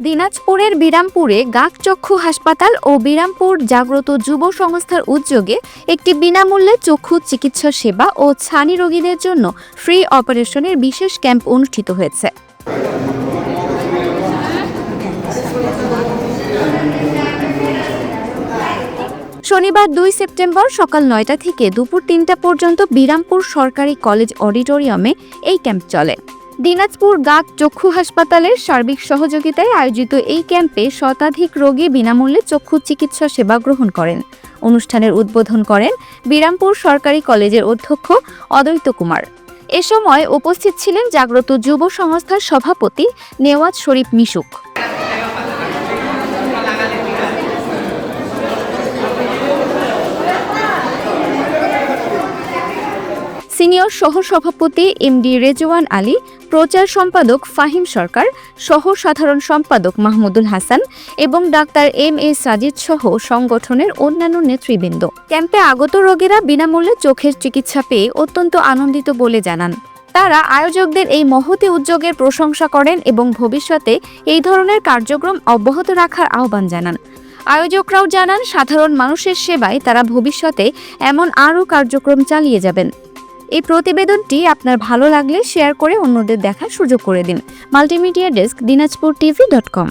দিনাজপুরের বিরামপুরে গাক চক্ষু হাসপাতাল ও বিরামপুর জাগ্রত যুব সংস্থার উদ্যোগে একটি বিনামূল্যে চক্ষু চিকিৎসা সেবা ও ছানি রোগীদের জন্য ফ্রি অপারেশনের বিশেষ ক্যাম্প অনুষ্ঠিত হয়েছে। শনিবার 2 সেপ্টেম্বর সকাল 9টা থেকে দুপুর 3টা পর্যন্ত বিরামপুর সরকারি কলেজ অডিটোরিয়ামে এই ক্যাম্প চলে। দিনাজপুর গাক চক্ষু হাসপাতালের সার্বিক সহযোগিতায় আয়োজিত এই ক্যাম্পে শতাধিক রোগী বিনামূল্যে চক্ষু চিকিৎসা সেবা গ্রহণ করেন। অনুষ্ঠানের উদ্বোধন করেন বিরামপুর সরকারি কলেজের অধ্যক্ষ অদ্বৈত কুমার। এ সময় উপস্থিত ছিলেন জাগ্রত যুব সংস্থার সভাপতি নেওয়াজ শরীফ মিশুক, সিনিয়র সহ-সভাপতি এমডি রেজওয়ান আলী, প্রচার সম্পাদক ফাহিম সরকার, সহ সাধারণ সম্পাদক মাহমুদুল হাসান এবং ডাক্তার এম.এ. সাজিদ সহ সংগঠনের অন্যান্য নেতৃবৃন্দ। ক্যাম্পে আগত রোগীরা বিনামূল্যে চোখের চিকিৎসা পেয়ে অত্যন্ত আনন্দিত বলে জানান। তারা আয়োজকদের এই মহতী উদ্যোগের প্রশংসা করেন এবং ভবিষ্যতে এই ধরনের কার্যক্রম অব্যাহত রাখার আহ্বান জানান। আয়োজকরাও জানান, সাধারণ মানুষের সেবায় তারা ভবিষ্যতে এমন আরও কার্যক্রম চালিয়ে যাবেন। এই প্রতিবেদনটি আপনার ভালো লাগলে শেয়ার করে অন্যদের দেখার সুযোগ করে দিন। Multimedia desk, dinajpurtv.com।